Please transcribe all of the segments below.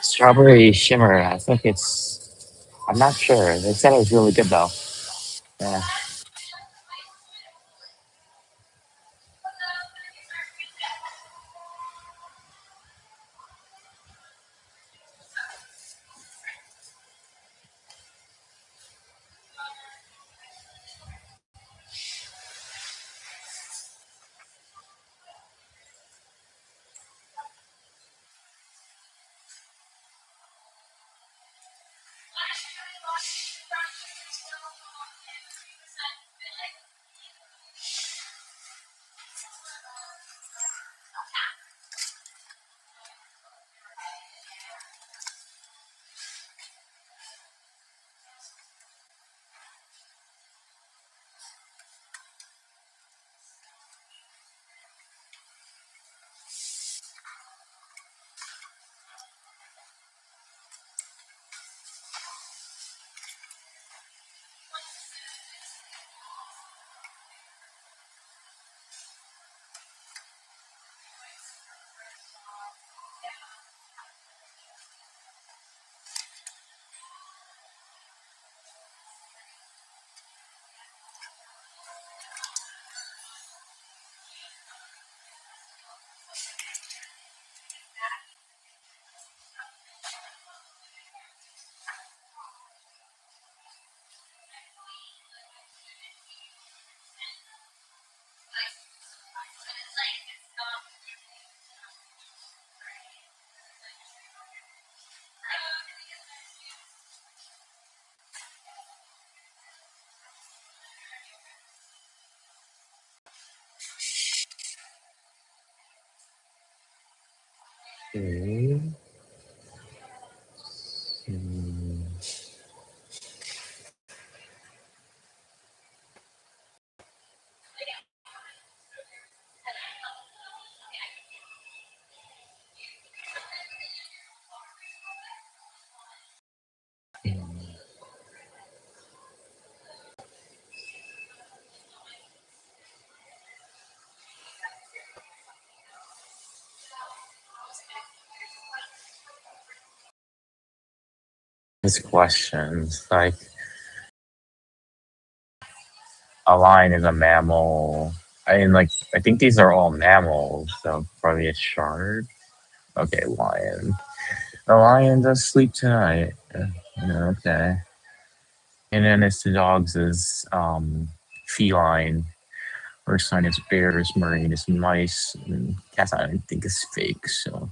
Strawberry shimmer. I think it's. I'm not sure. They said it was really good though. Yeah. Okay. Hmm. These questions like a lion is a mammal. I mean, like I think these are all mammals, so probably a shark. Okay, lion. The lion does sleep tonight. Yeah, okay. And then it's the dogs is feline. First sign is bears, marine is mice, and cats I don't think is fake. So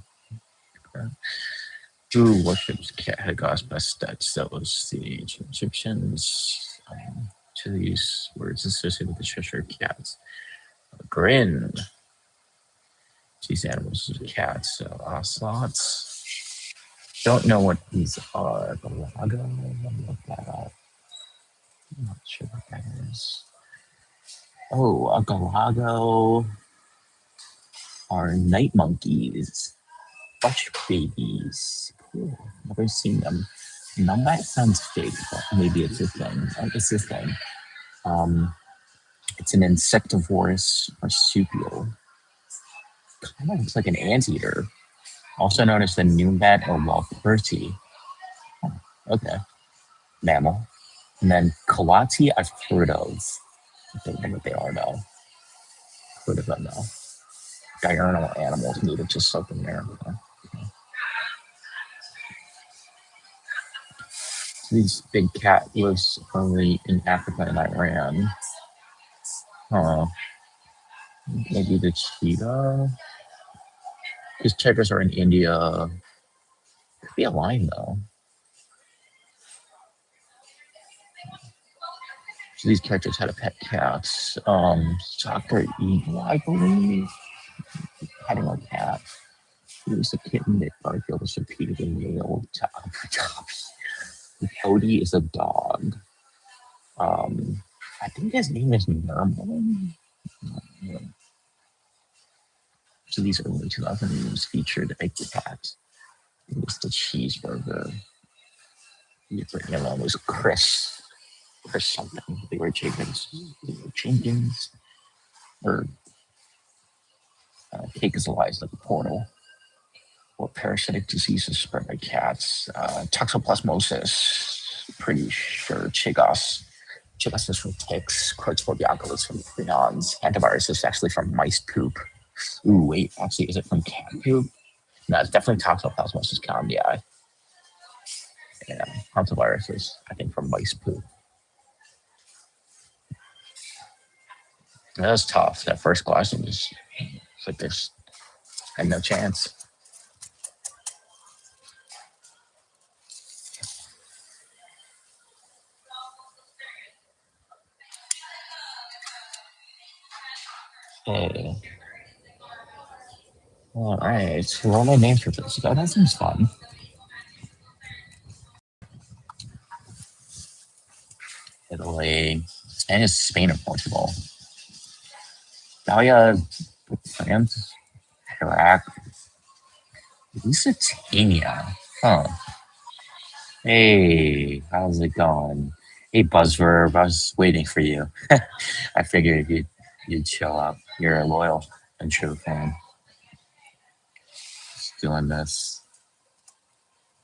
who worships cat had God's best stats? That was the ancient Egyptians. To these words associated with the Cheshire cats. Grin. These animals are cats, so ocelots. Don't know what these are. Galago? Let me look that up. I'm not sure what that is. Oh, a galago are night monkeys. Bush babies. Cool. Never seen them. Numbat sounds fake, but maybe it's a thing. It's a thing. Um, it's an insectivorous marsupial. Kind of looks like an anteater, also known as the Noombat or Walperti. Oh, okay, mammal. And then Kalati I've heard of. I don't know what they are though. Heard of them though. Diurnal animals native to South America. This big cat lives only in Africa and Iran. Huh. Maybe the cheetah? Because tigers are in India. Could be a lion though. So these characters had a pet cat. Soccer eagle, I believe. Petting a cat. He was a kitten that Garfield was repeatedly nailed to Abu Dhabi. Cody is a dog. I think his name is Merman. So these early 2000 memes featured a cat. It was the cheeseburger. The name was Chris. or something. They were Jenkins, or cake is alive like a portal. Or parasitic diseases spread by cats. Toxoplasmosis, pretty sure. Chicos is from ticks. Creutzfeldt-Jakob from prions. Antivirus is actually from mice poop. Ooh, wait, actually, is it from cat poop? No, it's definitely toxoplasmosis count. Yeah. Hantavirus is, I think, from mice poop. That was tough. That first question was like this. Had no chance. Hey. All right. So what are my names for this? Oh, that seems fun. Italy. And it's Spain or Portugal. Italia, France, Iraq, Lusitania. Huh. Hey, how's it going? Hey, Buzzverb, I was waiting for you. I figured you'd show up. You're a loyal and true fan. Just doing this.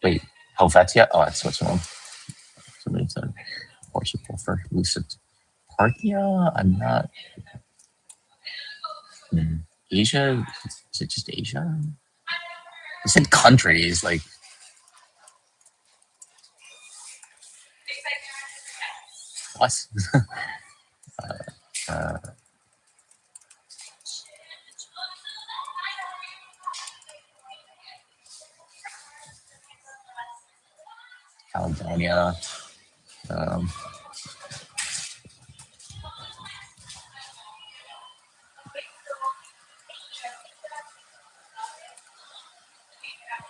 Wait, Helvetia? Oh, that's Switzerland. Somebody said Portugal for Lucid. Parthia? I'm not. Hmm. Asia? Is it just Asia? I said countries, like what? uh, Caledonia. Um,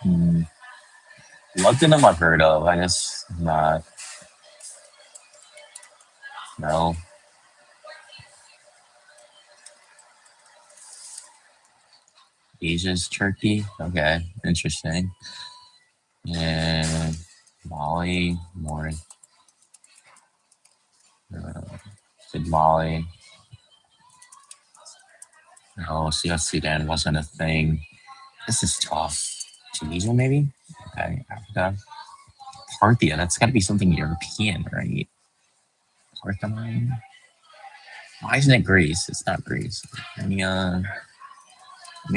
hmm. London, I've heard of. I guess not. No. Asia's Turkey. Okay, interesting. And Mali, more. Uh, Did Mali? No, South Sudan wasn't a thing. This is tough. Tunisia, maybe? Okay, Africa. Parthia, that's got to be something European, right? Parthenon? Why isn't it Greece? It's not Greece. Maybe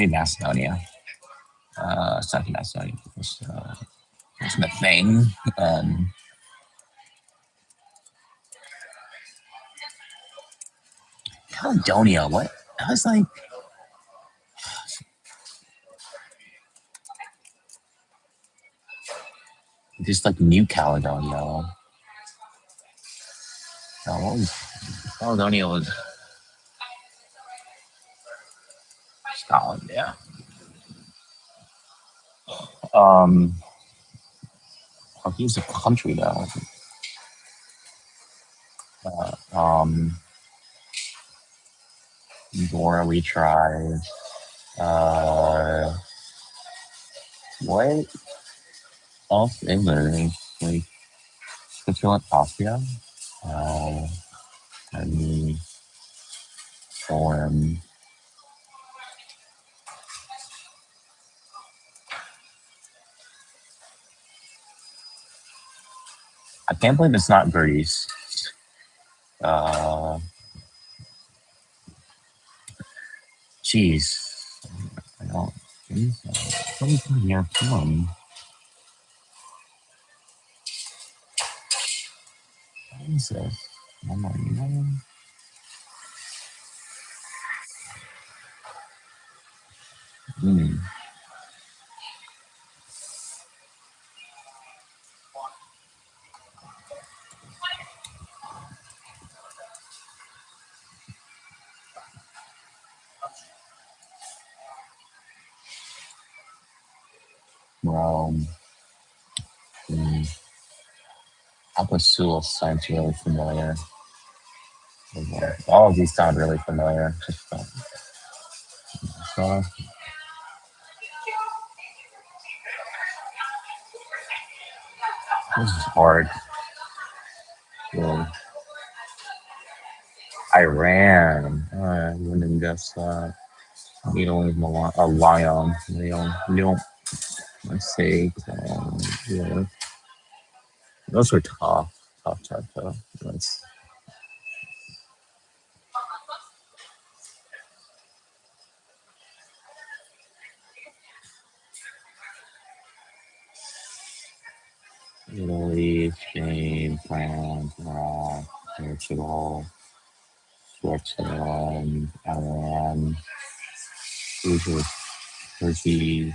Macedonia. It's not Macedonia. It's the thing. Caledonia, what? I was like, just like New Caledonia. What was Caledonia was Scotland, yeah. Um, he's a country though. Um, Dora, we tried. Uh, what else is there? Like Switzerland, Austria. Uh, I mean, foreign. I can't believe it's not Greece. Uh, Jeez, I don't think so. Something here from. What is this? Hmm. Rome. Hmm. Apostol sounds really familiar. All of these sound really familiar. So, this is hard. Really. Iran. You wouldn't guess that. Needle a lion. Needle. Let's see. Yeah. Those were tough. Tough. Let's Italy, Spain, France, Iraq, Portugal, Switzerland, Iran, Egypt, Turkey,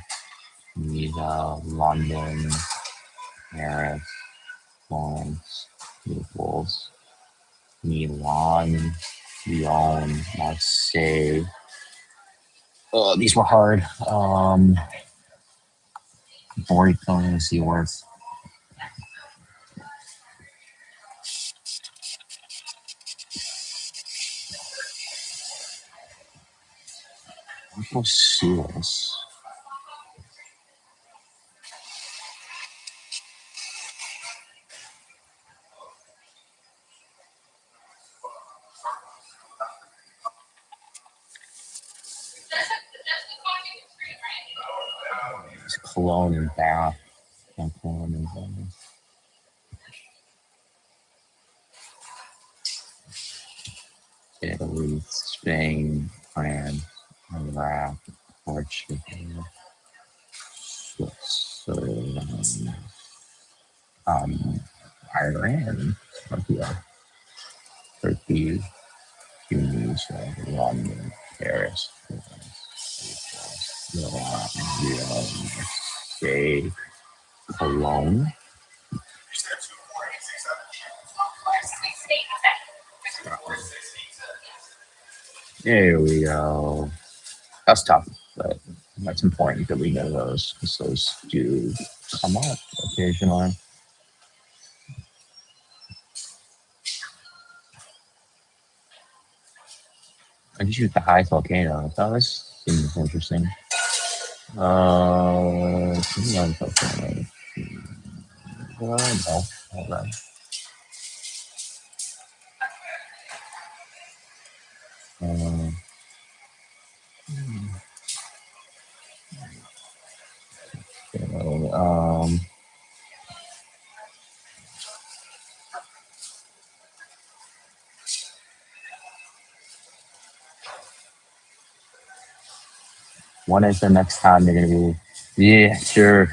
Tunisia, London, Paris, Florence, Naples, Milan, Lyon, Marseille. Oh, these were hard. Boring, see words. What's serious? It's Cologne and Bath. Cologne and Bath. Italy, Spain, France, Iraq, Portugal, Switzerland, um, Iran, Turkey, Turkey, Tunisia, London, Paris, Milan, Marseille, Cologne. There we go. That's tough, but that's important that we know those because those do come up occasionally. I can shoot the highest volcano. That was seems interesting. One volcano. No, hold on. Uh, um, when is the next time they're gonna be? Yeah, sure.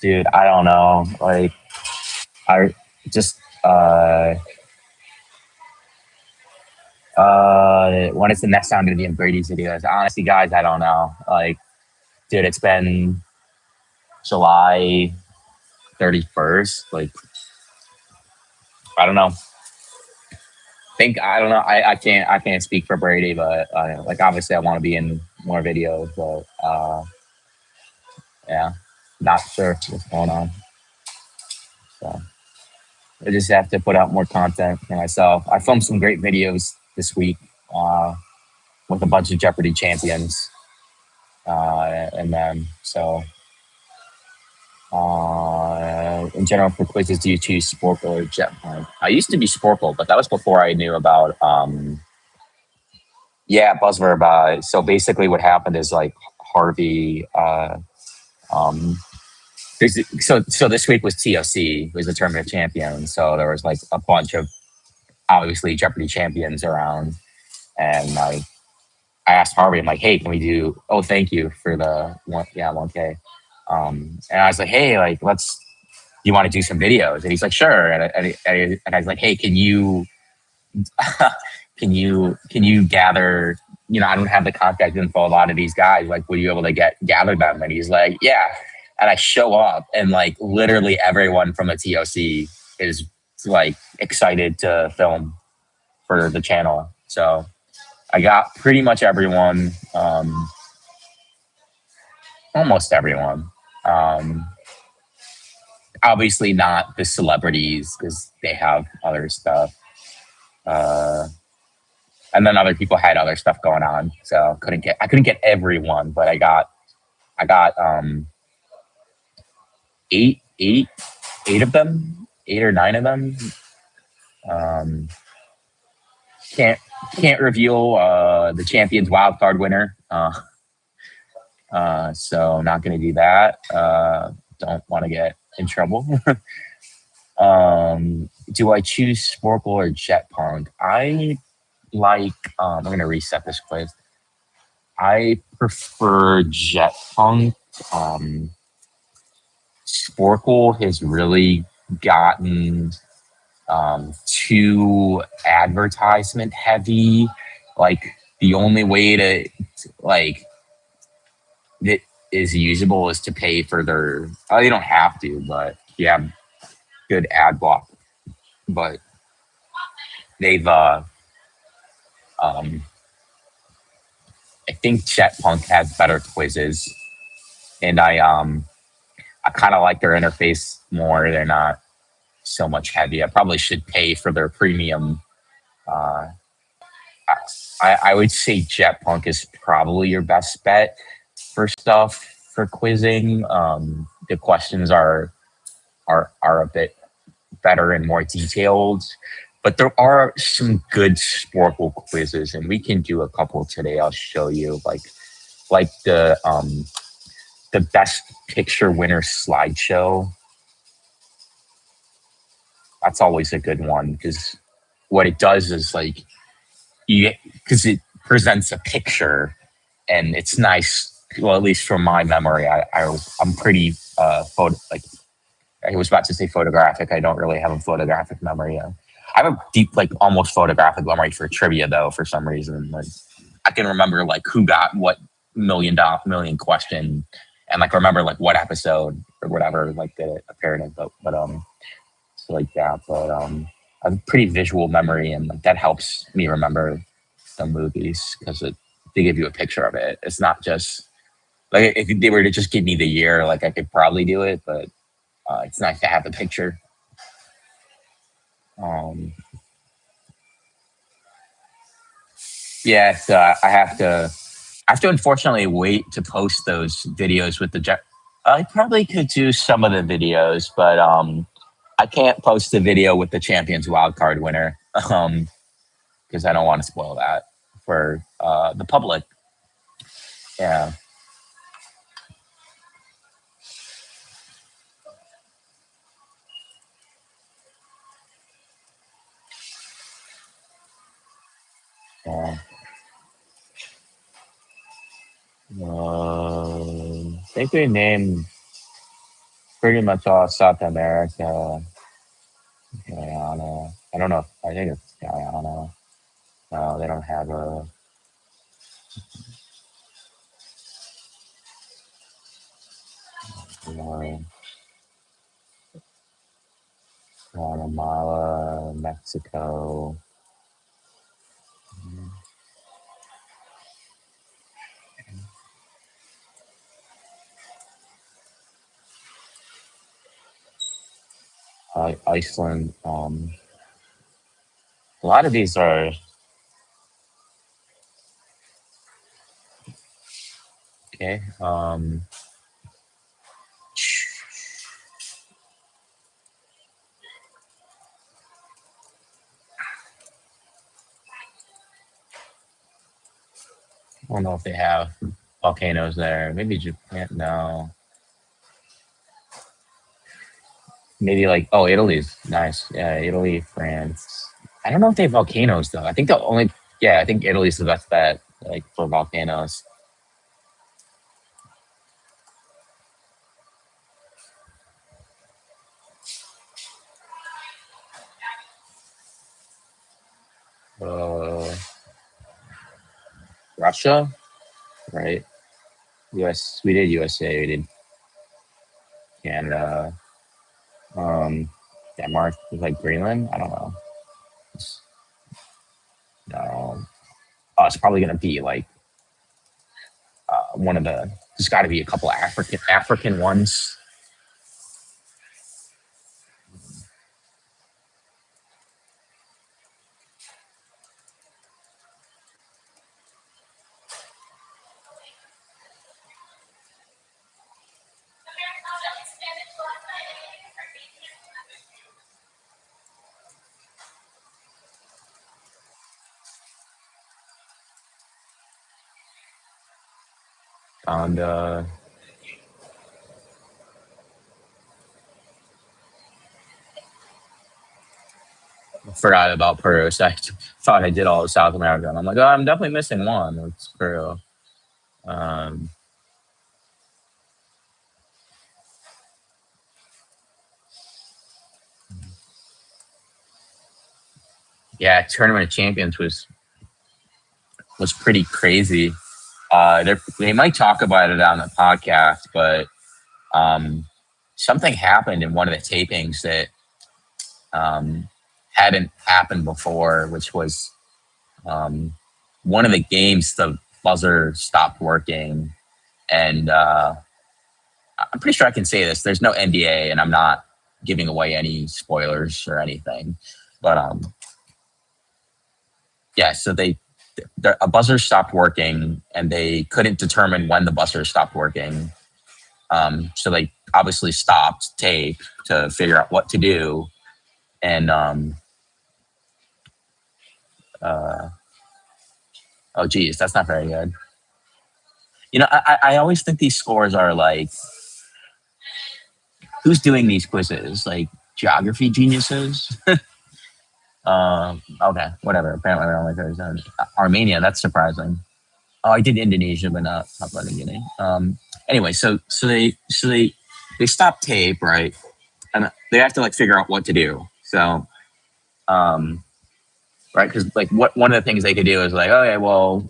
Dude, I don't know. Like, I just when is the next time gonna be in Brady's videos? Honestly, guys, I don't know. Like, dude, it's been July 31st. Like, I don't know. Think I don't know. I can't speak for Brady, but like obviously I want to be in more videos, but yeah, not sure what's going on. So I just have to put out more content for myself. I filmed some great videos this week uh, with a bunch of Jeopardy champions, and then so in general for quizzes, do you choose Sporkle or Jetpack? I used to be Sporkle, but that was before I knew about yeah, Buzzverb. So basically, what happened is like Harvey. Um, so this week was TOC, was the Tournament of Champions. So there was like a bunch of obviously Jeopardy champions around, and like I asked Harvey, I'm like, hey, can we do? Oh, thank you for the 1K. And I was like, hey, like let's. You want to do some videos? And he's like, sure. And I was like, hey, can you can you gather, I don't have the contact info of a lot of these guys, like would you be able to gather them? And he's like, yeah. And I show up and like literally everyone from the TOC is like excited to film for the channel. So I got pretty much everyone, almost everyone. um Obviously not the celebrities because they have other stuff, uh and then other people had other stuff going on, so I couldn't get everyone, but I got eight of them, 8 or 9 of them. Um, can't can't reveal the champions wildcard winner. So not going to do that. Don't want to get in trouble. Do I choose Sporkle or Jet Punk? I like. I'm going to reset this quiz. I prefer Jet Punk. Sporkle has really gotten too advertisement heavy. Like the only way to like that is usable is to pay for their. Oh, you don't have to, but you have good ad block. But they've um I think Jet Punk has better quizzes, and I kind of like their interface more. They're not so much heavy. I probably should pay for their premium. Uh, I would say Jet Punk is probably your best bet for stuff for quizzing. The questions are a bit better and more detailed, but there are some good Sporkle quizzes, and we can do a couple today. I'll show you like the best picture winner slideshow. That's always a good one because what it does is like you because it presents a picture and it's nice. Well, at least from my memory, I'm pretty photo like I was about to say photographic. I don't really have a photographic memory. I have a deep, like almost photographic memory for trivia though. For some reason, like I can remember like who got what million question, and like remember like what episode or whatever like that it appeared in. But so like that. But I have a pretty visual memory, and like that helps me remember the movies because they give you a picture of it. It's not just like if they were to just give me the year, like I could probably do it, but it's nice to have the picture. Um, yeah, so I have to unfortunately wait to post those videos with the jet. I probably could do some of the videos, but I can't post the video with the champions wildcard winner because I don't want to spoil that for the public. Yeah. Yeah. I think we named pretty much all South America. Guyana. I don't know. I think it's Guyana. No, they don't have a. Guatemala, Mexico, Iceland. A lot of these are okay. I don't know if they have volcanoes there. Maybe Japan. No. Maybe like Italy's nice. Yeah, Italy, France. I don't know if they have volcanoes though. I think the only yeah, I think Italy's the best bet like for volcanoes. Uh, Russia, right? US. We did USA. We did Canada. Um, Denmark was like Greenland. I don't know. No. Oh, it's probably gonna be like one of the. There's got to be a couple African ones. And forgot about Peru. So I thought I did all of South America. And I'm like, oh, I'm definitely missing one. It's Peru. Um, yeah, Tournament of Champions was pretty crazy. They might talk about it on the podcast, but um, something happened in one of the tapings that um, hadn't happened before, which was one of the games the buzzer stopped working, and I'm pretty sure I can say this. There's no NDA, and I'm not giving away any spoilers or anything, but yeah. So a buzzer stopped working, and they couldn't determine when the buzzer stopped working. So they obviously stopped tape to figure out what to do, and oh geez, that's not very good. You know, I always think these scores are like, who's doing these quizzes? Like geography geniuses? Okay, whatever. Apparently, they're only 37. Armenia, that's surprising. Oh, I did Indonesia, but not Papua New Guinea. Anyway, so they stop tape, right? And they have to like figure out what to do. So, um, right, because like one of the things they could do is like, okay, well,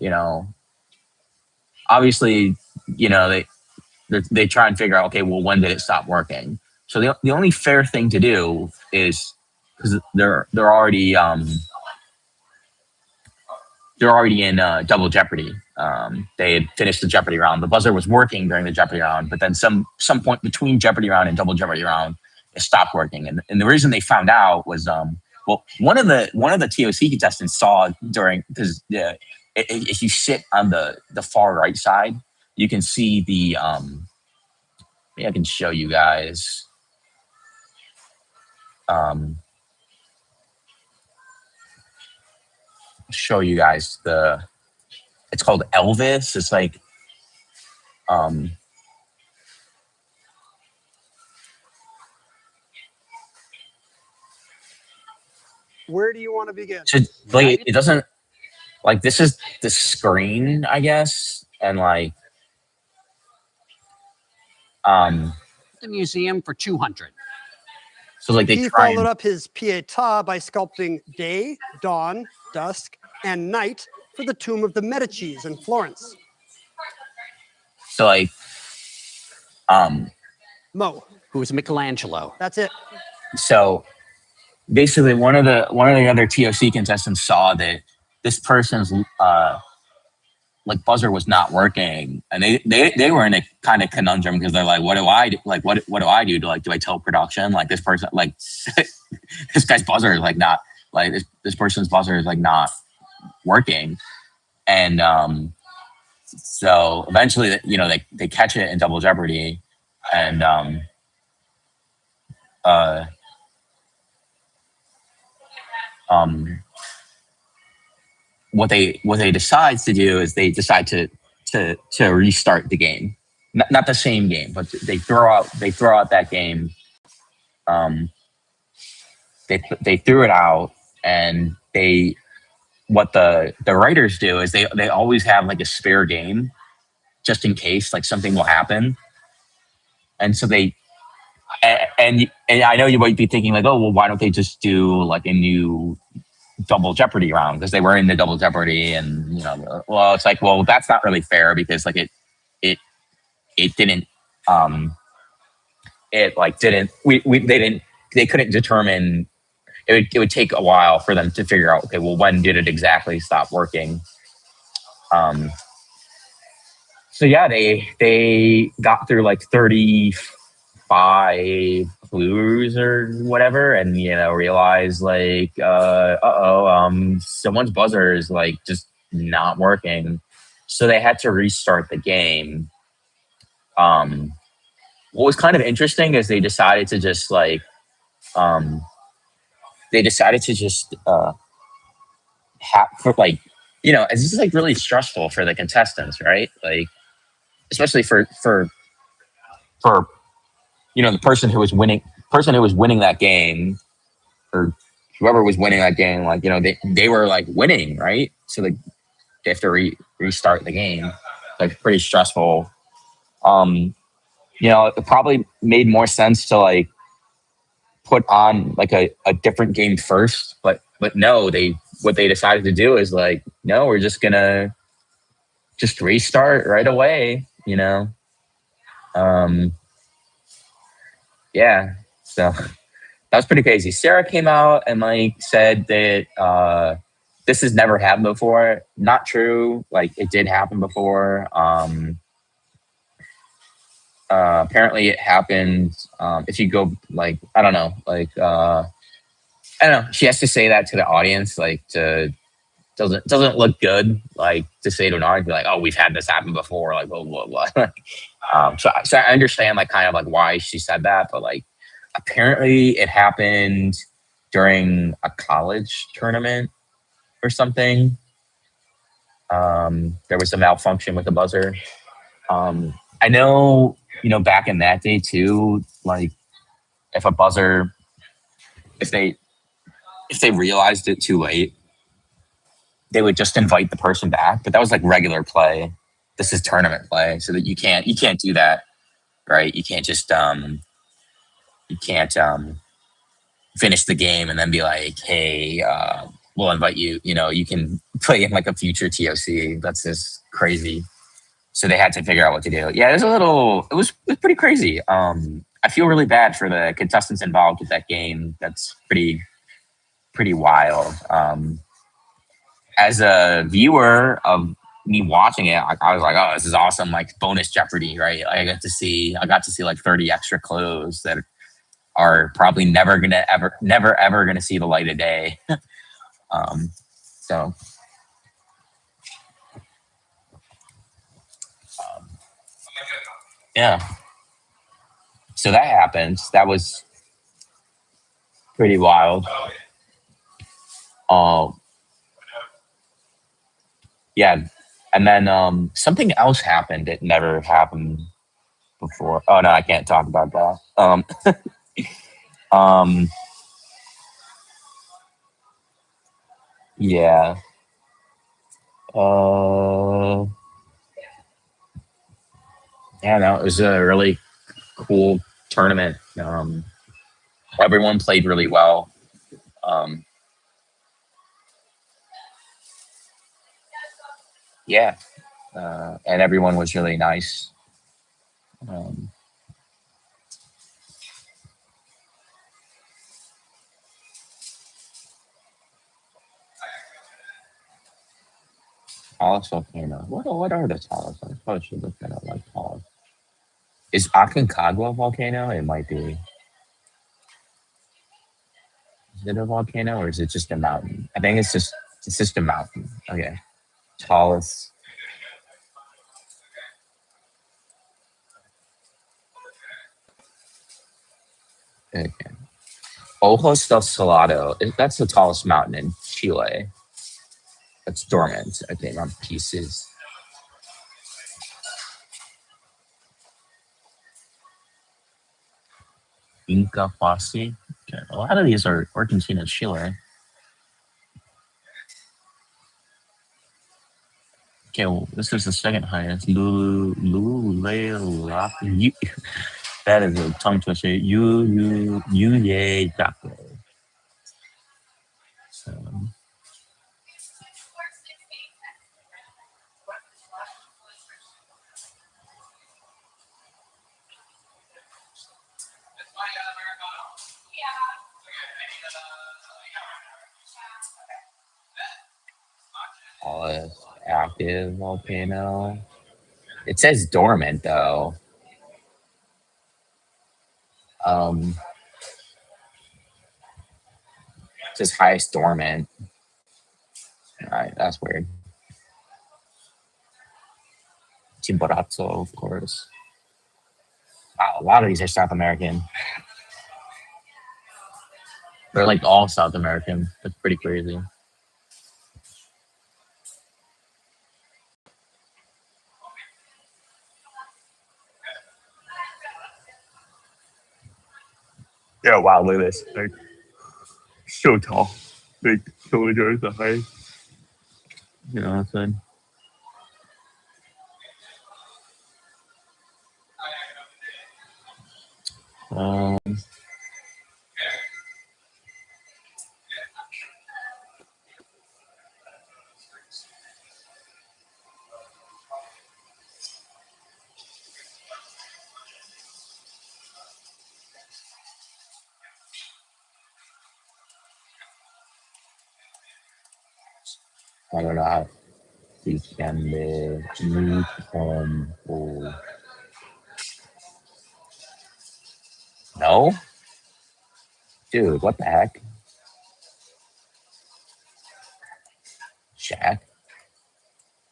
obviously, they try and figure out, okay, well, when did it stop working? So the only fair thing to do is, because they're already in double jeopardy. They had finished the jeopardy round. The buzzer was working during the jeopardy round, but then some point between jeopardy round and double jeopardy round, it stopped working. And the reason they found out was, well, one of the TOC contestants saw during, because if you sit on the far right side, you can see the maybe I can show you guys. Show you guys it's called Elvis. It's like um Where do you want to begin? so like it doesn't, like, this is the screen, I guess, and like the museum for 200. So like he followed up his Pietà by sculpting day, dawn, dusk, and night for the tomb of the Medicis in Florence. So like Mo, who was Michelangelo. That's it. So basically, one of the other TOC contestants saw that this person's like buzzer was not working, and they were in a kind of conundrum, because they're like, what do I do? Like, what do I do? Do I tell production, like, this person, like this guy's buzzer is like not, like, this person's buzzer is like not working, and so eventually, they catch it in double jeopardy, and what they decide to do is they decide to restart the game, not the same game, but they throw out that game. They threw it out, and what the writers do is they always have like a spare game just in case like something will happen, and so and I know you might be thinking like, oh well, why don't they just do like a new double jeopardy round, because they were in the double jeopardy, and well, it's like, well, that's not really fair, because like it didn't it like didn't they couldn't determine, it would take a while for them to figure out, okay, well, when did it exactly stop working. So yeah, they got through like 35 clues or whatever, and realized like someone's buzzer is like just not working, so they had to restart the game. What was kind of interesting is they decided to just like have, like, this is like really stressful for the contestants, right? Like especially for the person who was winning that game, or whoever was winning that game, like they were like winning, right? So they have to restart the game. Like pretty stressful. It probably made more sense to like put on like a different game first, but no, what they decided to do is like, no, we're just gonna just restart right away, Um, yeah. So that was pretty crazy. Sarah came out and like said that this has never happened before. Not true. Like it did happen before. Apparently it happened. If you go like I don't know, like I don't know. She has to say that to the audience, like to doesn't look good, like to say to an audience, be like, "Oh, we've had this happen before," like blah blah blah. So I understand like kind of like why she said that, but like apparently it happened during a college tournament or something. There was a malfunction with the buzzer. I know, back in that day too, like if a buzzer, if they realized it too late, they would just invite the person back. But that was like regular play. This is tournament play, so that you can't do that, right? You can't finish the game and then be like, hey, we'll invite you. You can play in like a future TOC. That's just crazy. So they had to figure out what to do. Yeah, it was pretty crazy. I feel really bad for the contestants involved with that game. That's pretty wild. As a viewer of me watching it, I was like, oh, this is awesome. Like bonus Jeopardy, right? I got to see like 30 extra clues that are probably never ever gonna see the light of day. um, so um, yeah, so that happened. That was pretty wild. Um, yeah, and then something else happened that never happened before. Oh no, I can't talk about that. Um, yeah. Uh, yeah, no, it was a really cool tournament. Everyone played really well. Um, yeah, and everyone was really nice. Um, Tallest volcano. What are the tallest? I probably should look that up. Like tallest. Is Aconcagua a volcano? It might be. Is it a volcano or is it just a mountain? I think it's just a mountain. Okay. Tallest. Okay. Ojos del Salado. That's the tallest mountain in Chile. That's dormant, I think, on pieces. Inca Fossey. Okay. A lot of these are Argentina and Chile. Okay, well, this is the second highest. That is a tongue twister. Ye Daco. So, active volcano. It says dormant though. Um, it says highest dormant. All right, that's weird. Chimborazo, of course. Wow, a lot of these are South American. They're like all South American. That's pretty crazy. Yeah, wow, look at this. Like, so tall. Like, soldiers, the height. You know what I'm saying? Um, I don't know how we can move from. Oh, no? Dude, what the heck? Shaq?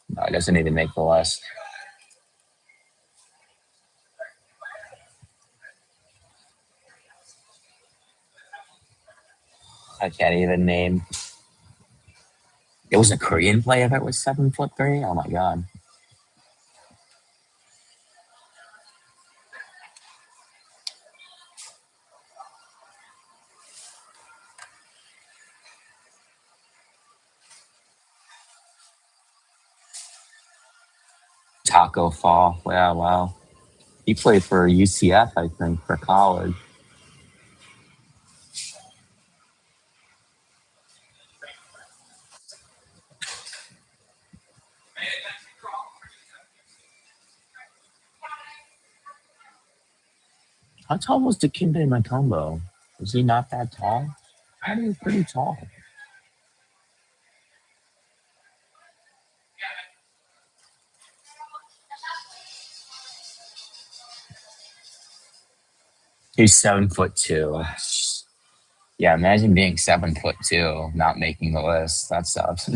No, it doesn't even make the list. I can't even name. It was a Korean player that was 7'3". Oh my god. Taco Fall. Yeah, wow. He played for UCF, I think, for college. How tall was Dikembe Mutombo? Was he not that tall? I think he was pretty tall. He's 7'2". Yeah, imagine being 7'2", not making the list. That sucks.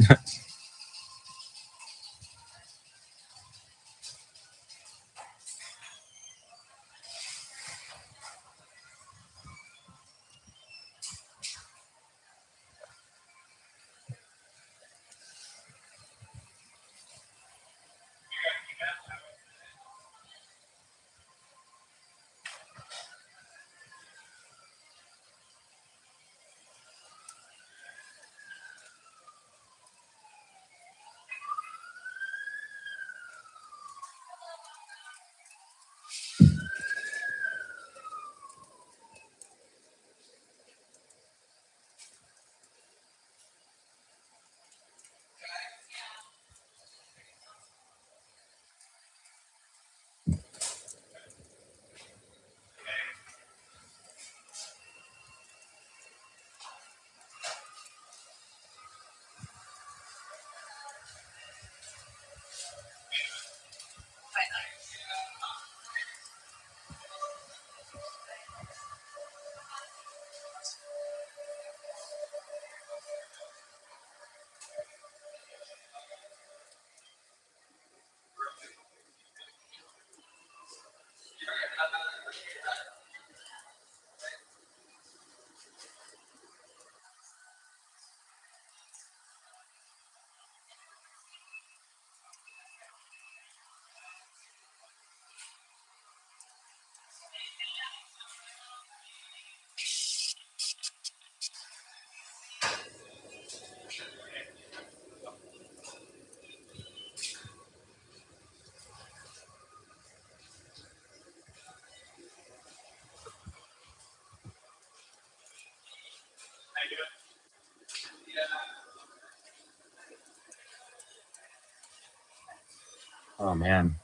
Oh man.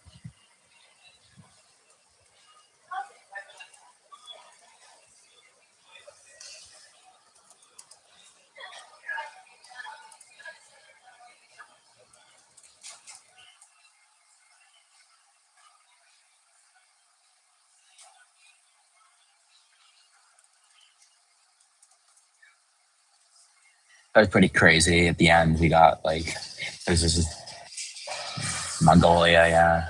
That was pretty crazy. At the end, we got like, there's this Mongolia, yeah.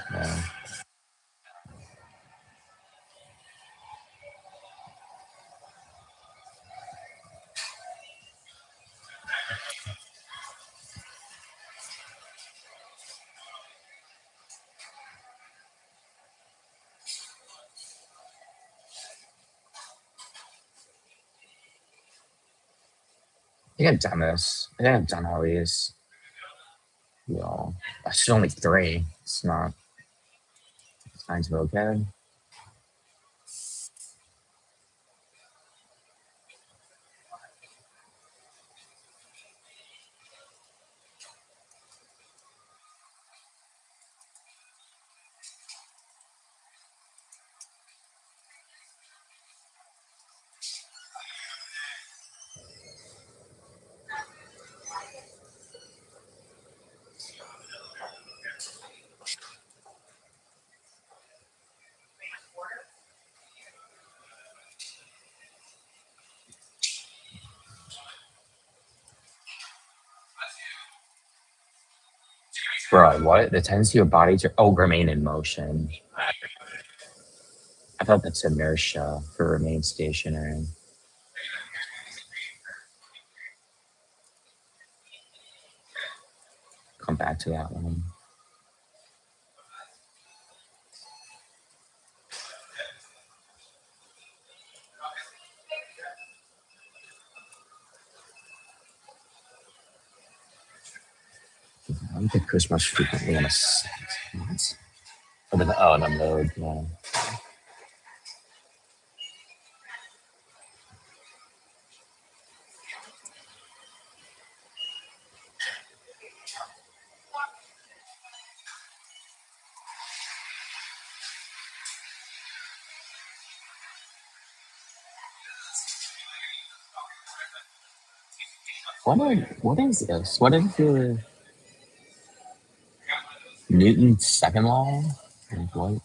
think I've done this. I think I've done all these. Yo, that's only 3. It's not. It's kind of okay. Bro, what? The tendency of your body to remain in motion. I thought that's inertia for remain stationary. Come back to that one. I don't think Christmas frequently in a set. Oh, in a mode, yeah. What is this? What is the Newton's second law? Like what?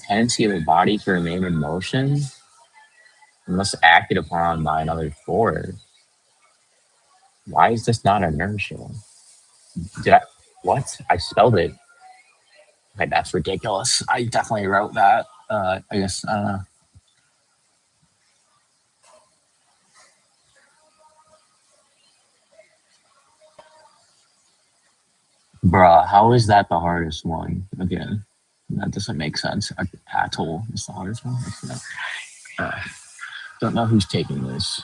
Tendency of the body to remain in motion unless acted upon by another force. Why is this not inertia? Did I? What? I spelled it. Okay, that's ridiculous. I definitely wrote that. I guess. Bruh, how is that the hardest one? Again, that doesn't make sense. Atoll is the hardest one. Uh, don't know who's taking this.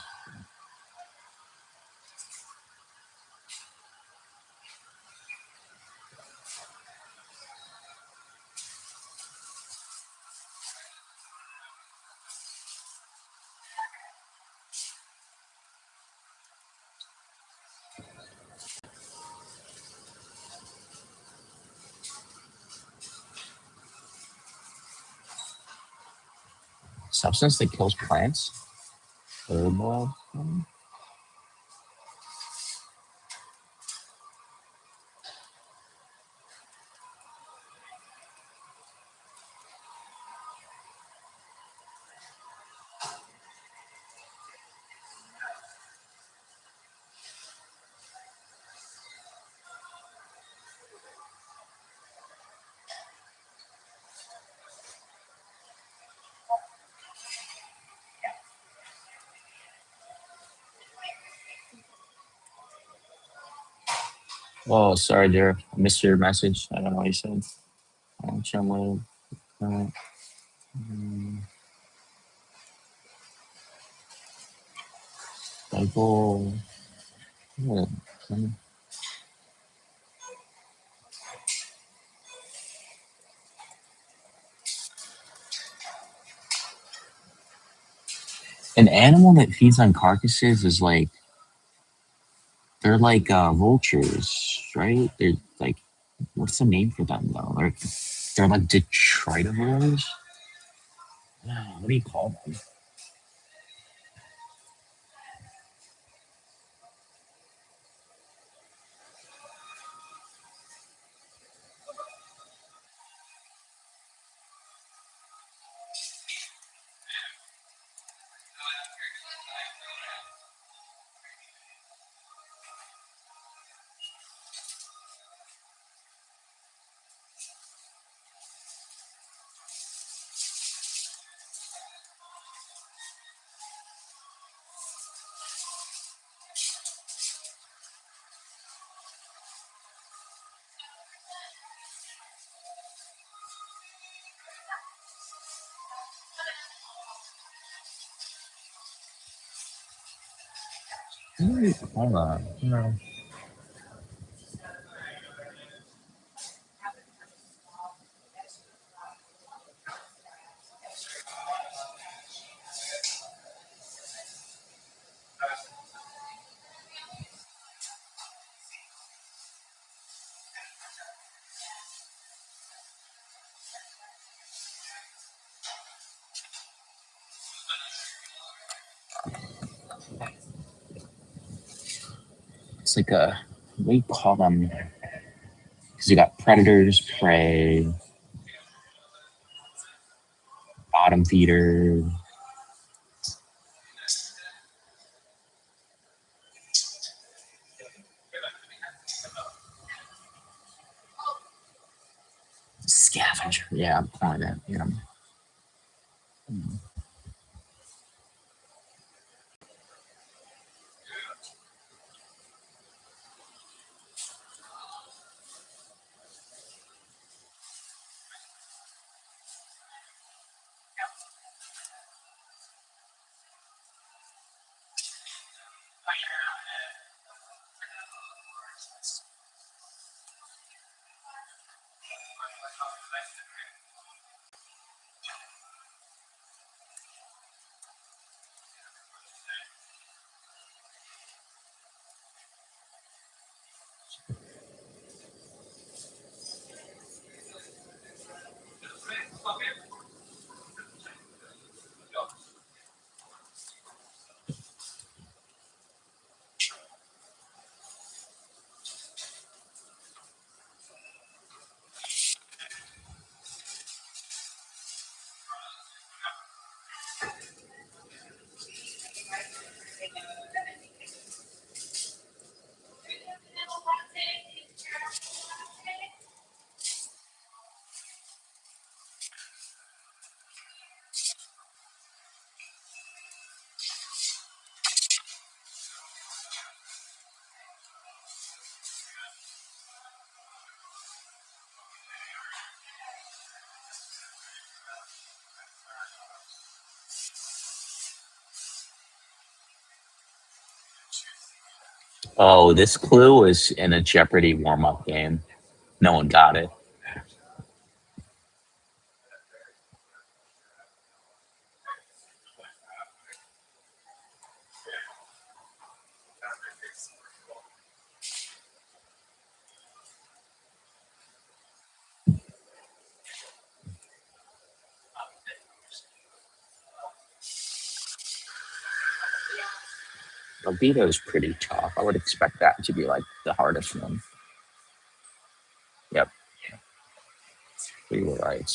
Substance that kills plants? Herbal? Oh, sorry, dear. I missed your message. I don't know what you said. Chumwood. Cycle. Yeah. An animal that feeds on carcasses is like they're like vultures, right? They're like what's the name for them though? They're like detritivores. What do you call them? Hold on. No. It's like a, what do you call them? Because you got predators, prey, bottom feeder. Scavenger. Yeah, I'm calling it. Yeah. Oh, this clue was in a Jeopardy warm-up game. No one got it. Albedo's pretty tough. I would expect that to be like the hardest one. Yep, you were right.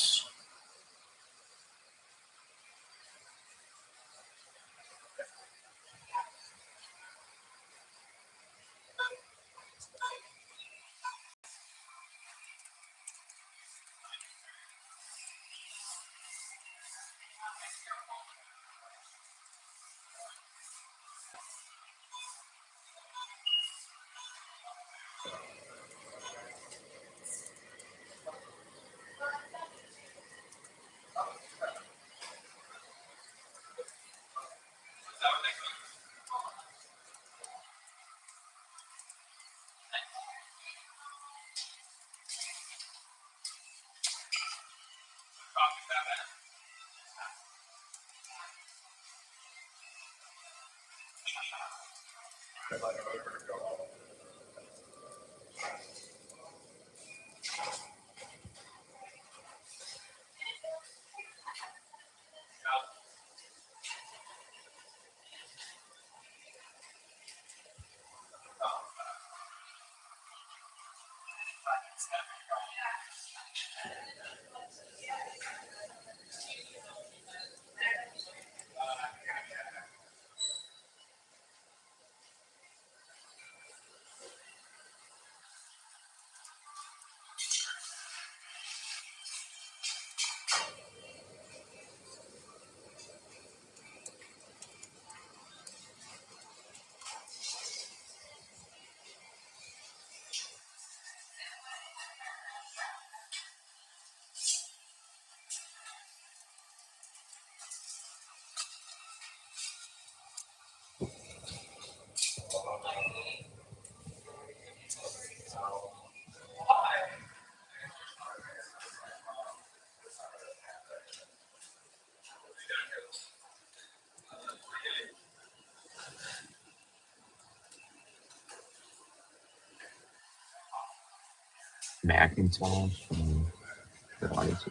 Macintosh.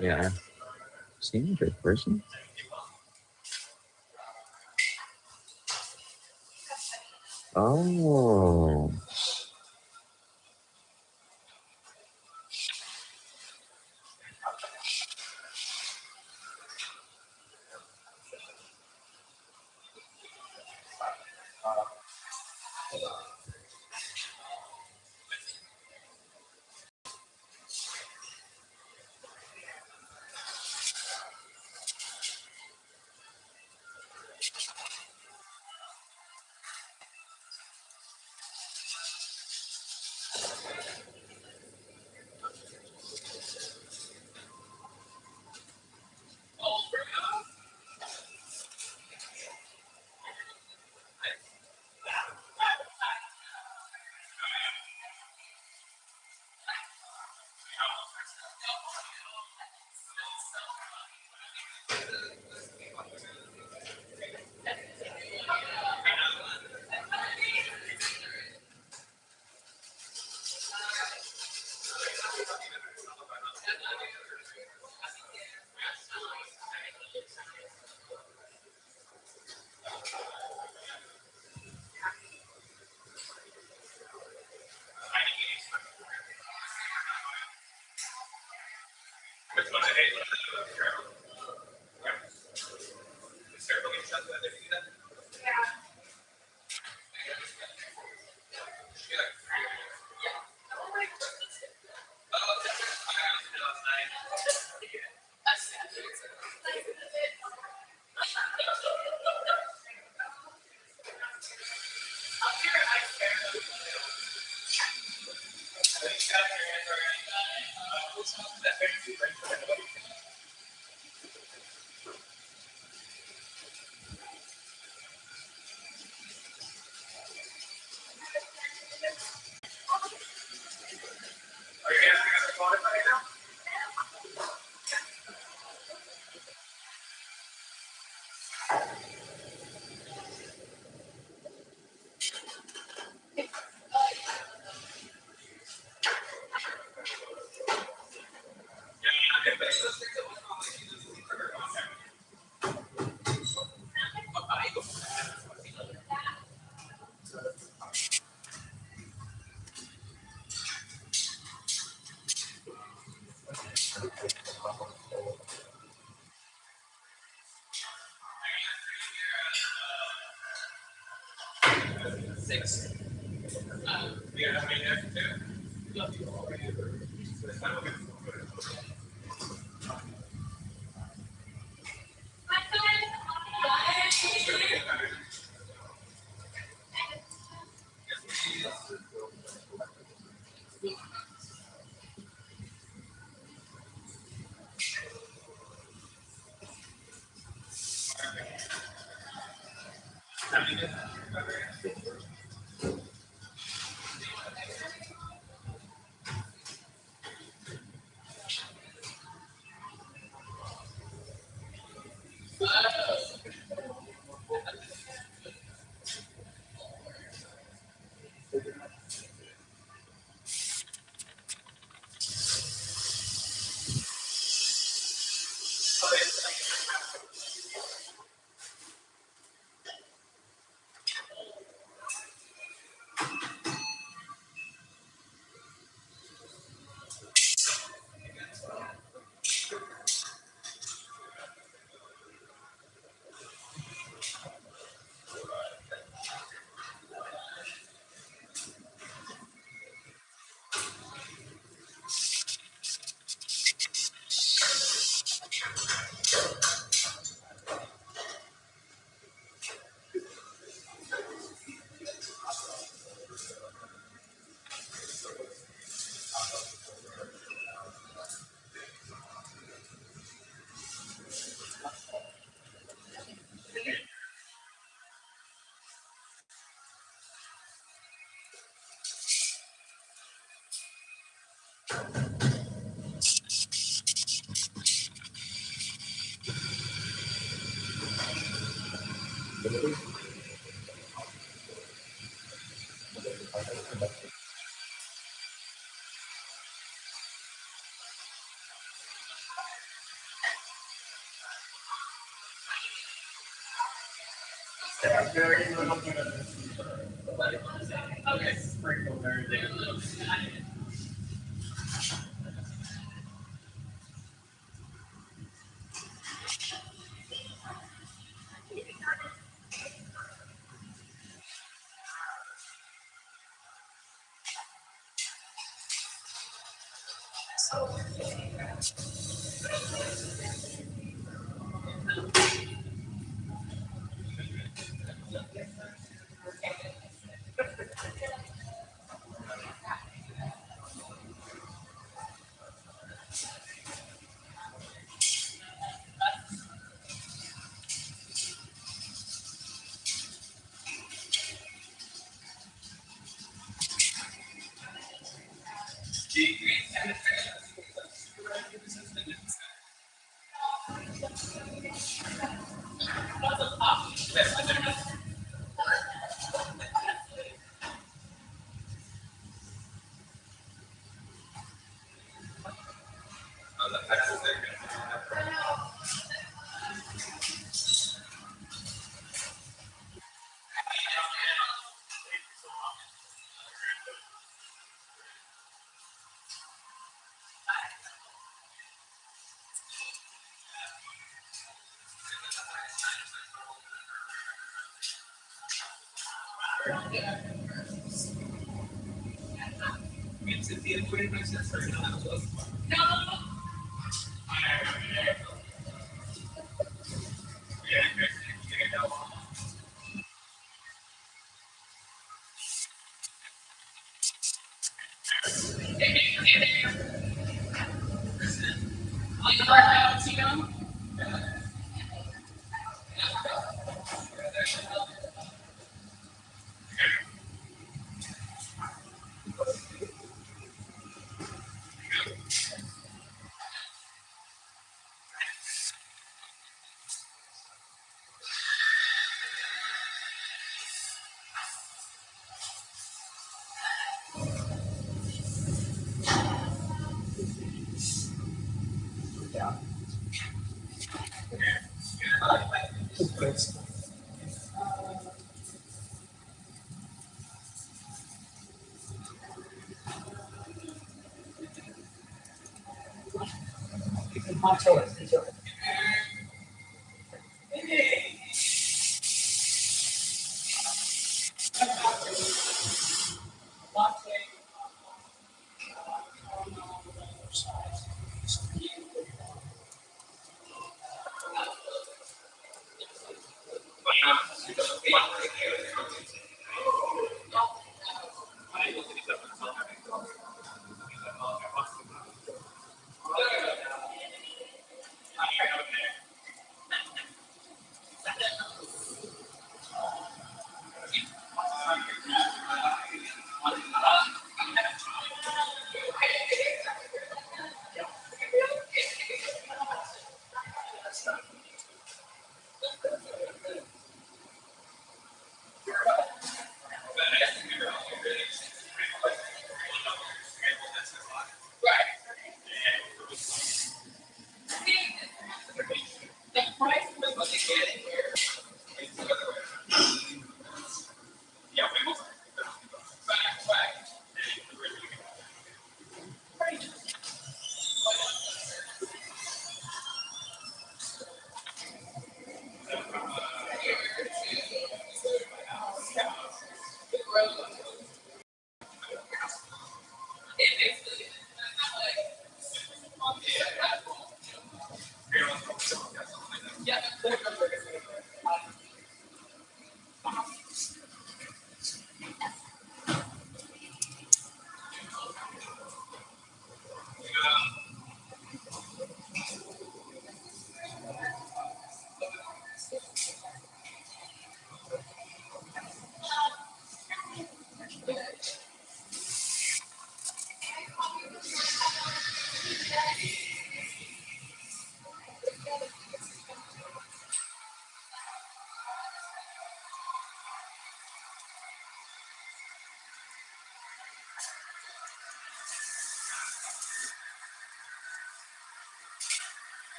Yeah. Same person. Oh.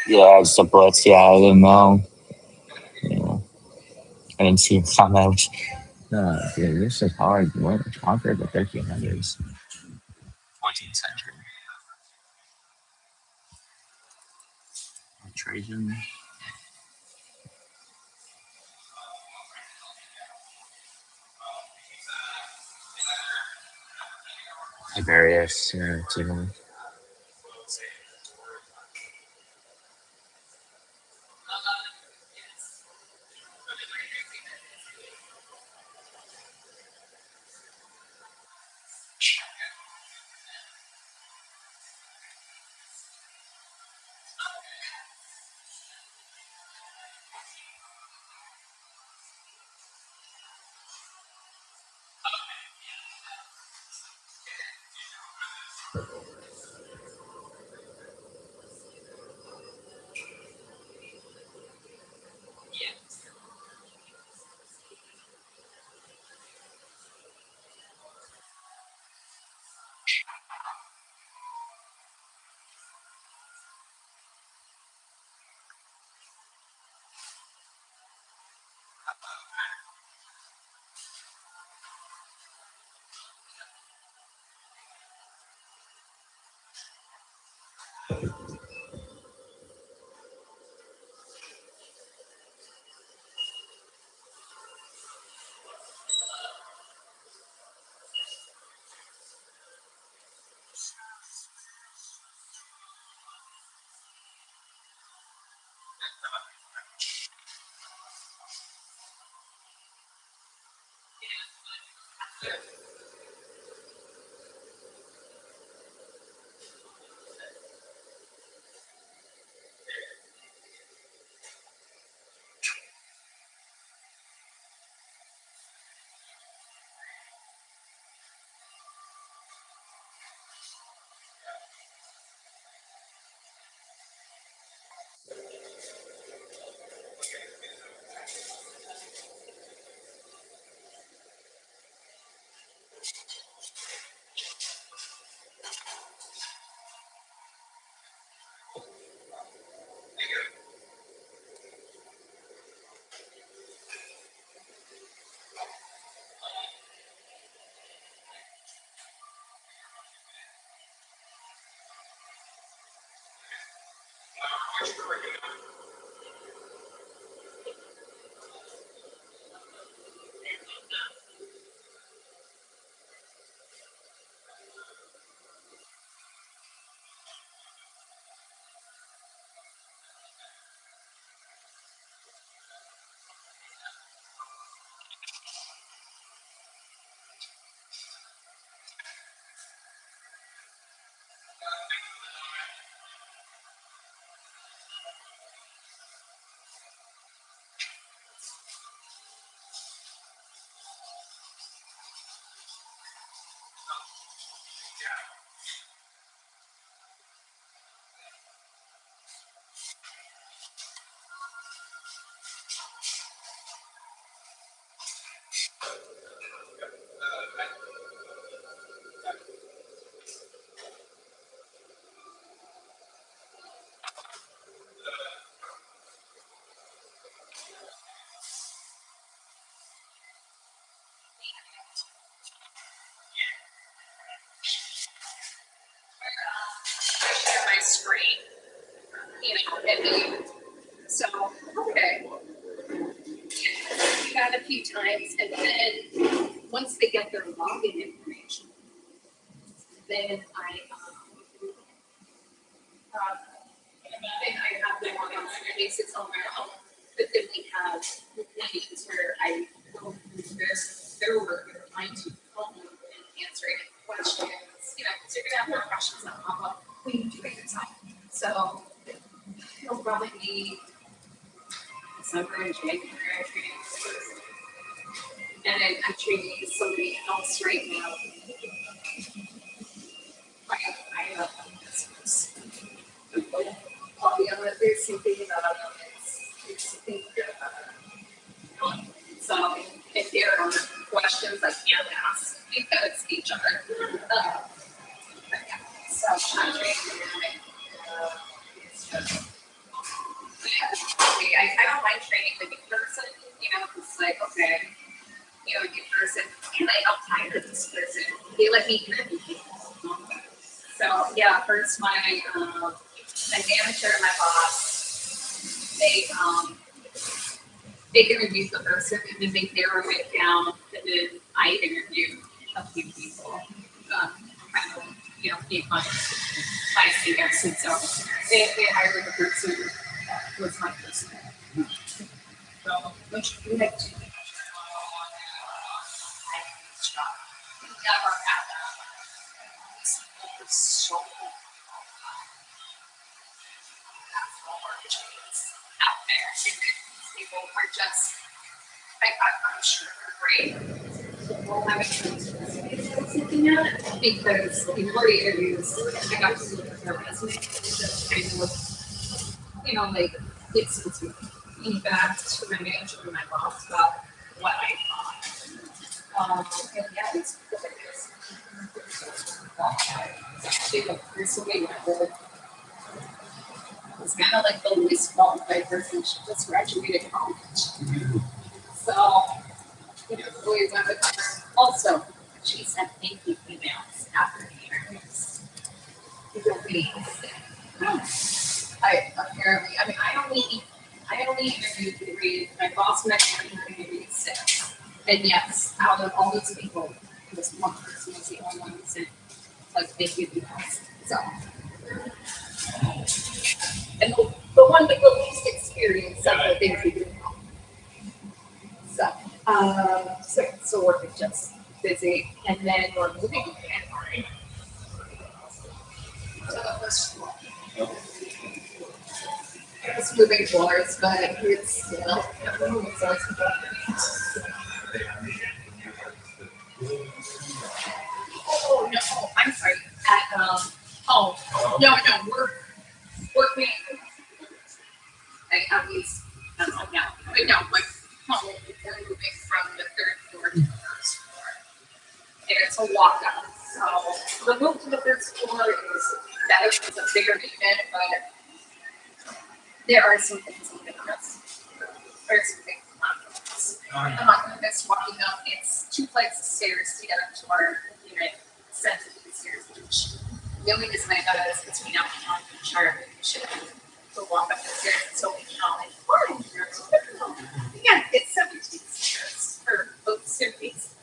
Yeah, it's a blitz. Yeah, I didn't know. Yeah, I didn't see how much. No, dude, this is hard. What conquered the 1300s, 14th century. Trajan, Tiberius, too. share my screen, and so, okay. We got a few times, and then once they get their login information, then have them on a basis on their own. But then we have meetings where I go through their work and trying to help them in answering questions, because you're gonna have more questions that pop up when you do it yourself. So it'll probably be December and January training. And I'm training somebody else right now. I have this. I'll be on it. There's something about it's something so if there are questions I can't ask because HR. So I'm training. I don't mind training the new person, it's like, okay, new person, can I help hire this person? They let me interview people. So yeah, first my manager and my boss, they interviewed the person and then they narrowed it down, and then I interviewed a few people. Kind of, being my seniors, and so they hired the person that was my person. So, which we had to never had that. So out there. People are just, I'm sure they're great. We'll have a chance because before the interviews, I got to look at their resume and just kind of look, like get some feedback to my manager and my boss about what I thought. And yeah, it's it's kind of like the least qualified person. She just graduated college. So, we went with her. Also, she sent thank you emails after the interviews. I only interviewed three. My boss and I interviewed six. And yes, out of all these people, this one person was the only one who sent thank you emails. So. And the one with the least experience of the things we do. So we're just busy, and then we're moving in January. So that was cool. It's moving floors, but it's still Oh no, I'm sorry. At no, we're working. At least that's like now. But no, like home, we're moving from the third floor to the first floor. And it's a walk up. So the move to the first floor is that it's a bigger unit, but there are some things I'm gonna miss. There's some things I'm not gonna miss walking up. It's 2 flights of stairs to get up to our unit, sensitive stairs each. The only reason I know is between out and Charlotte. to walk up the stairs and so we counted. One. Yeah, it's 17 stairs for both staircases.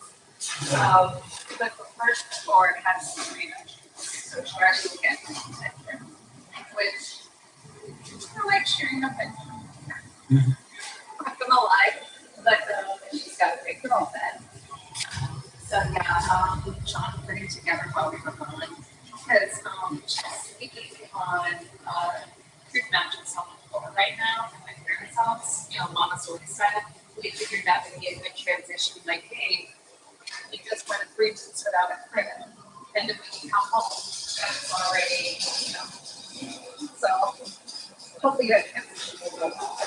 But the first floor has 3 bedrooms. So she actually gets a bedroom, which I like sharing a bedroom. I'm not gonna lie, but she's got a big girl bed. So yeah, John put it together while we were gone because she's sleeping on crib mattress on the floor right now at my parents' house. You know, Montessori style. We figured that would be a good transition. Like, hey, you just went 3 months without a crib, and then when you come home, that's already, you know. So hopefully that transition will go well.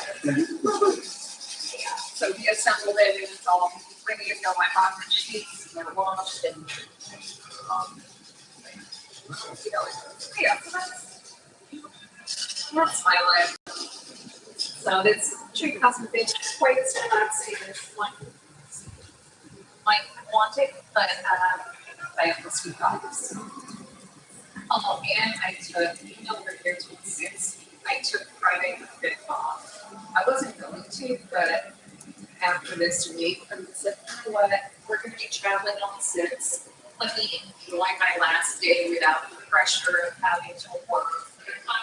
Yeah, so we assembled it and it's all ready to go. My mom and sheets and they're washed and you know, yeah, so that's my life. So this tree hasn't been quite as relaxing as one might want it, but I almost forgot this. Oh, and I took, over here to 6, I took Friday the 5th off. I wasn't going to, but after this week, I said, you know what, we're going to be traveling on 6. Let me enjoy my last day without the pressure of having to work. I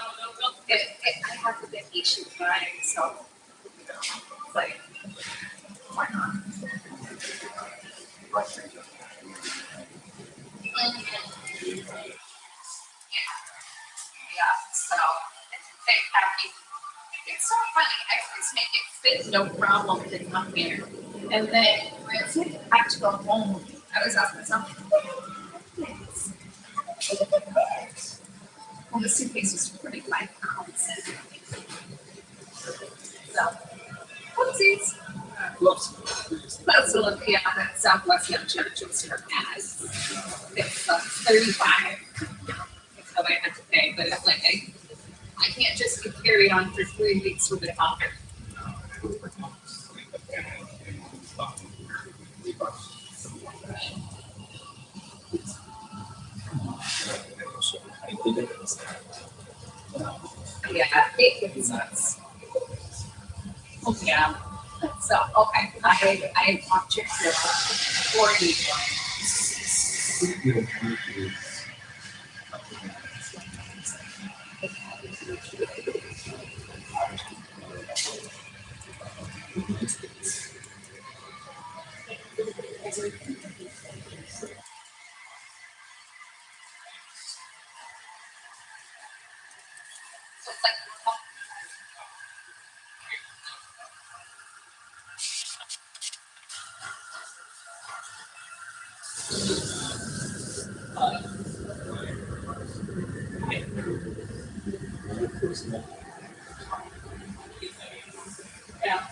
have the vacation time, so it's like, why not? Yeah, so it's so funny. I always make it fit, no problem, did not care. And then when I had to go home, I was asking myself, well, the suitcase was 45 pounds. So, whoopsies. That's yeah, that Southwestern Church was her ass. It's 35. That's what I had to pay, but it's like I can't just be carried on for 3 weeks with a doctor. Yeah, it sucks. Oh, yeah. So, okay, I talked to you for 40. So it's like, yeah.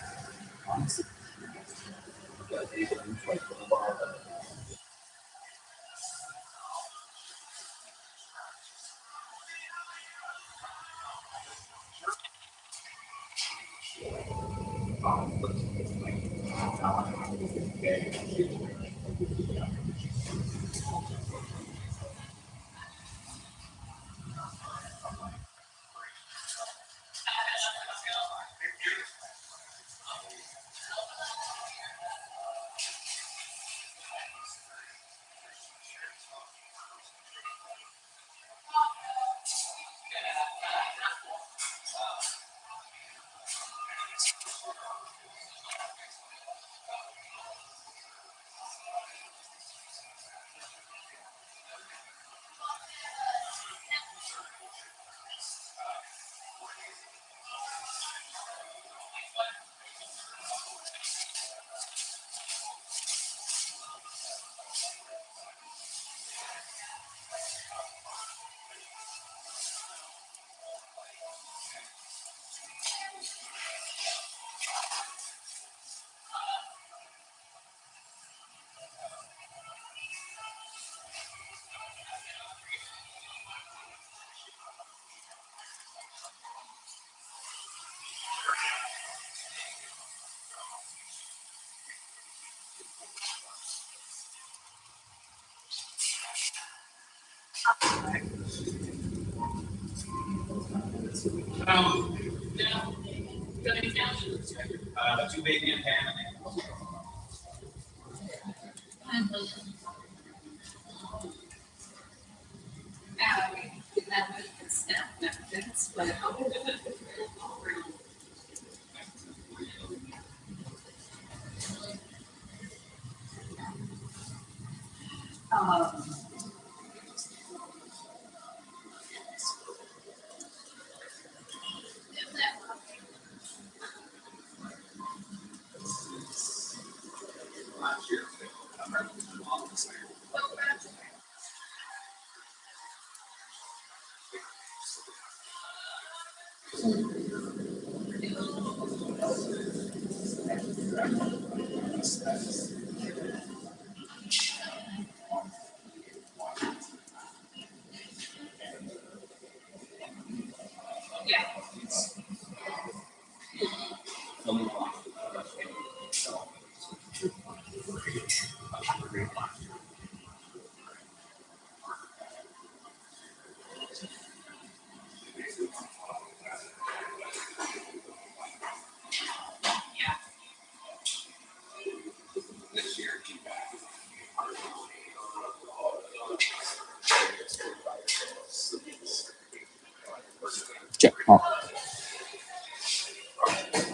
Oh.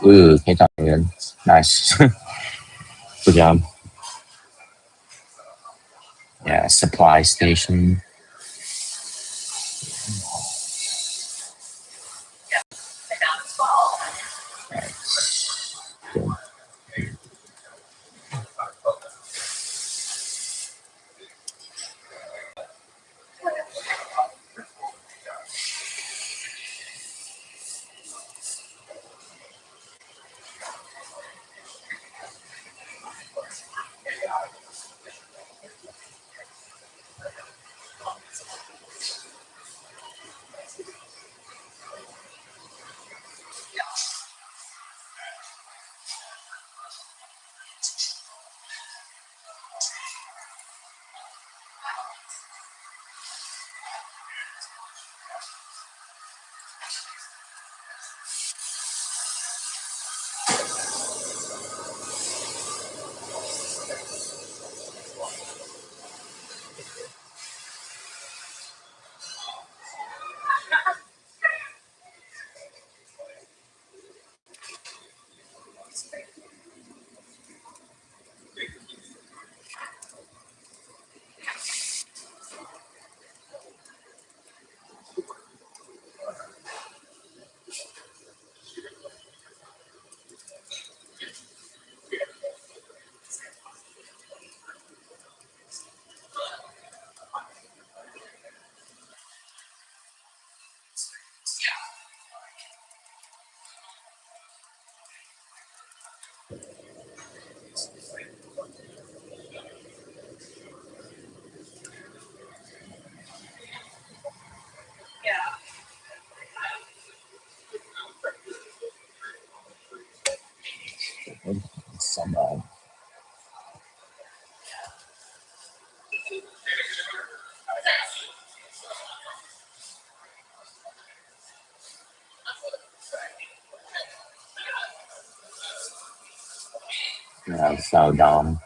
Ooh, okay, good. Nice. Good job. Yeah, supply station. Right. Good. Some yeah, so dumb.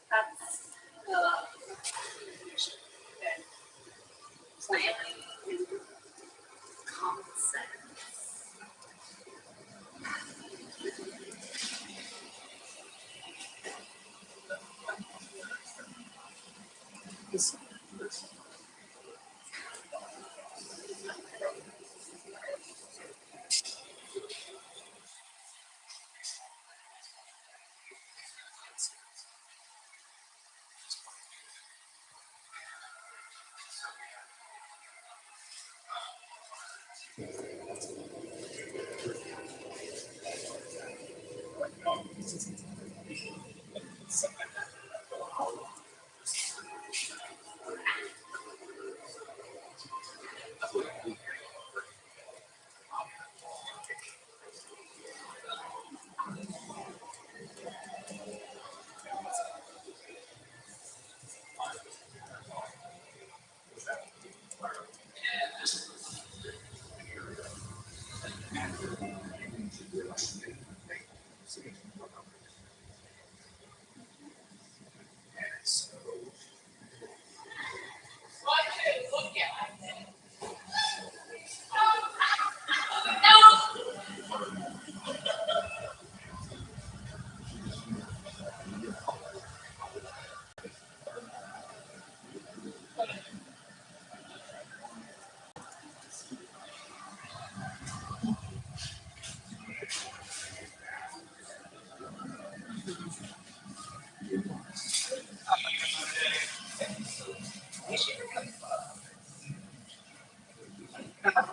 That's planning and common sense.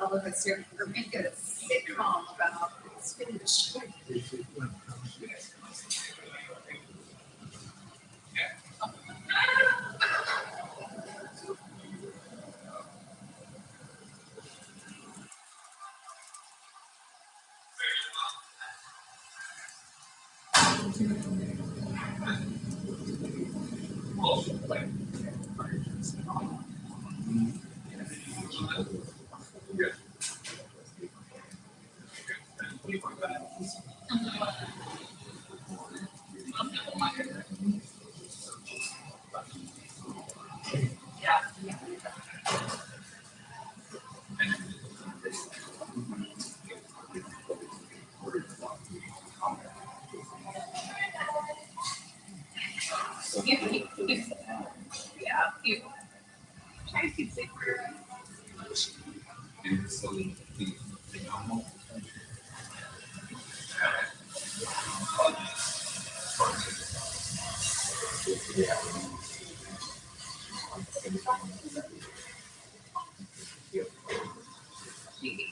All of us here are making a sitcom about spinning the shit. Yeah, you try to keep safe.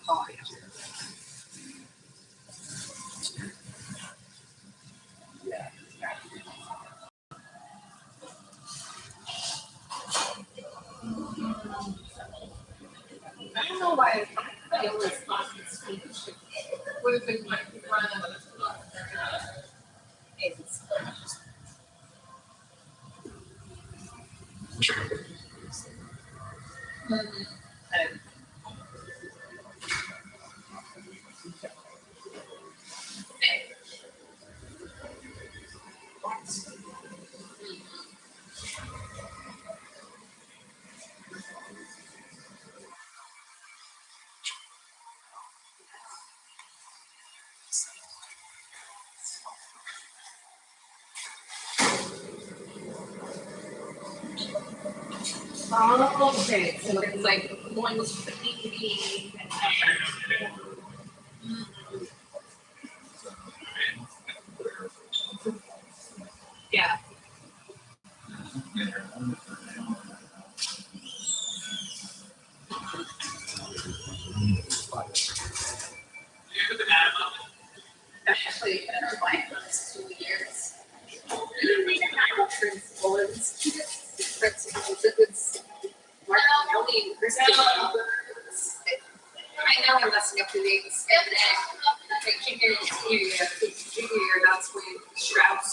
Oh, yeah. I don't know why I always thought this speech would have been my run of AIDS. And oh, okay, so it's like one was for ED and yeah. Actually, my first 2 years. Principles. It's only I know I'm messing up the dates. I can't get it junior year. Junior year, that's when Shrouds.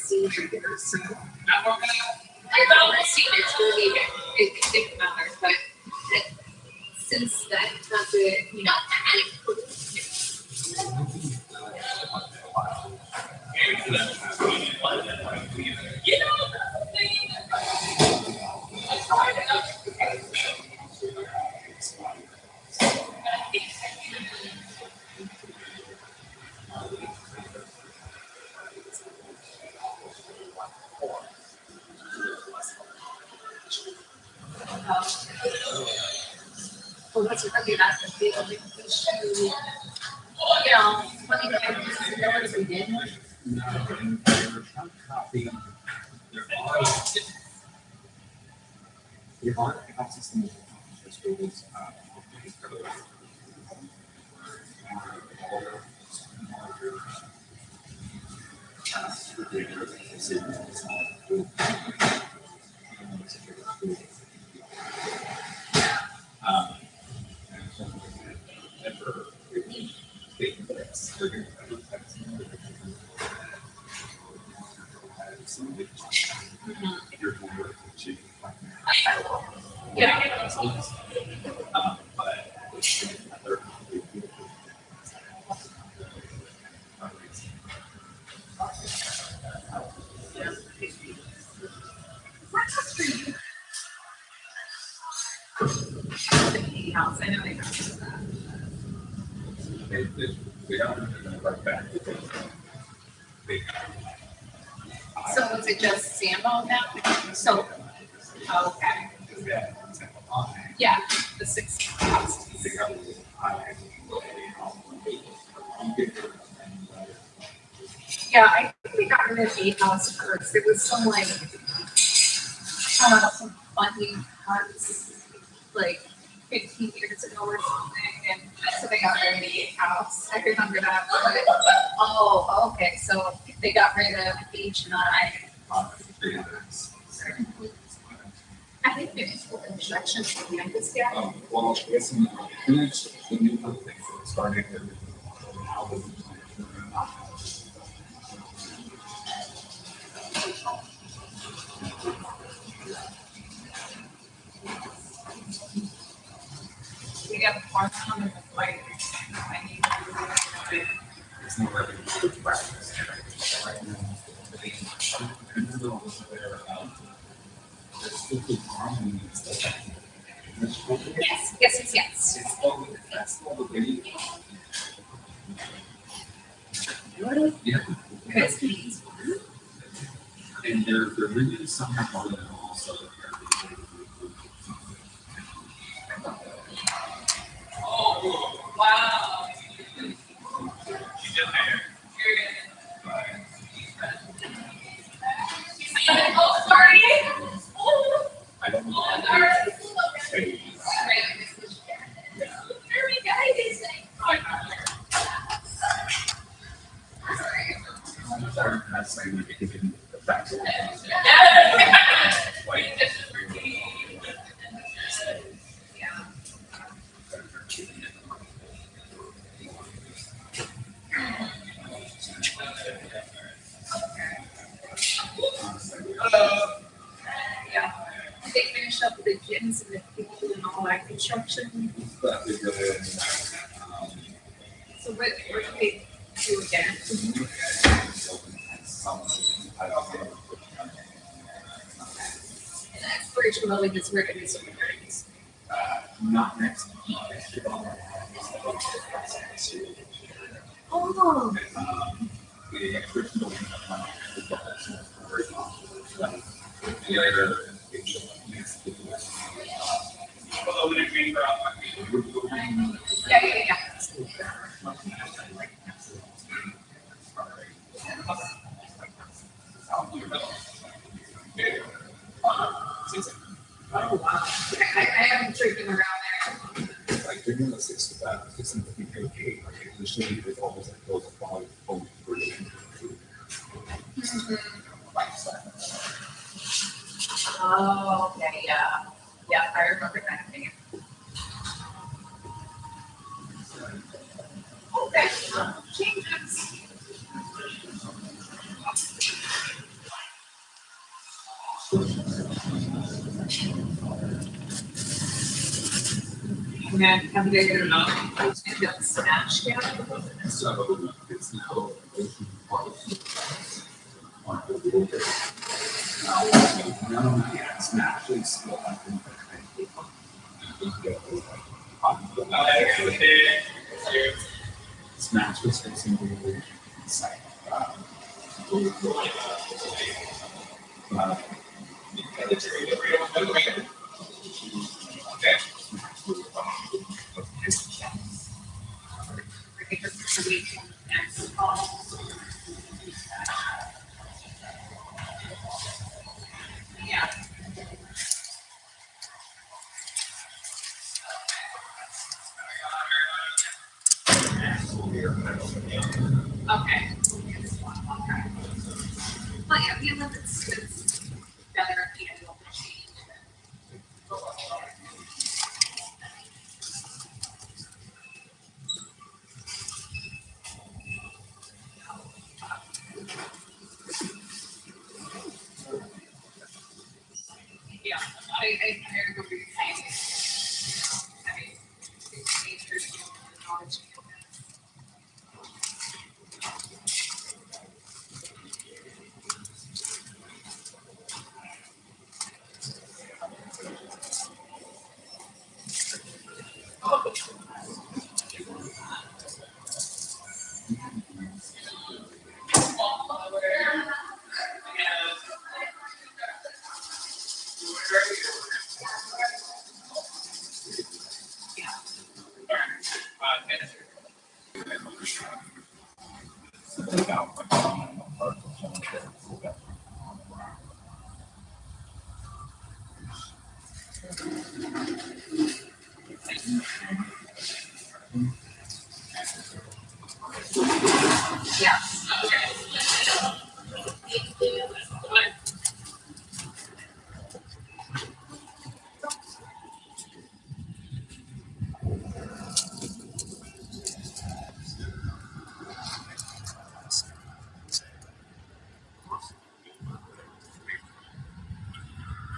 procedure here. So I've always seen it's really it matters, but since then, that's it. You know. Well, that's really that's the big issue. You know, funny that I didn't know what we did. Yeah. House. I know they have that. So was it just Sambo now? So, okay. Yeah, the 6 house. Yeah, I think we got rid of 8 house first. It was some like, some funny parts, like 15 years ago or something, and so they got rid of the 8 house. I remember that. Oh, okay. So they got rid of H9. I think there's instructions for the youngest guy. Well, it's the new thing starting to We got the farm and the flight. I need to it's not really good practice right now. There's still good harmony and stuff. Yes. It's all that's all the video. Yeah. Yes. And they're really somehow more than also. Oh, wow. Oh, sorry. I don't know. I'm saying we can the facts. Yeah. They finish up the gyms and the people and all that construction. So what do they do again? And exploration building is where it is. Not next. Oh. The exhibition building the other Yeah. Oh, wow. I haven't drinking around there. like they're doing the 65, 650 like the show you with all those like those quality home for the Oh, okay, yeah. Yeah, I remember that thing. Okay, changes. And then have they end up smashed yet? So it's now it's naturally still Smash was fixing the site. Yeah. Okay. Well, yeah, we live it's better if you don't change. Yeah, I remember you saying. Nature's knowledge.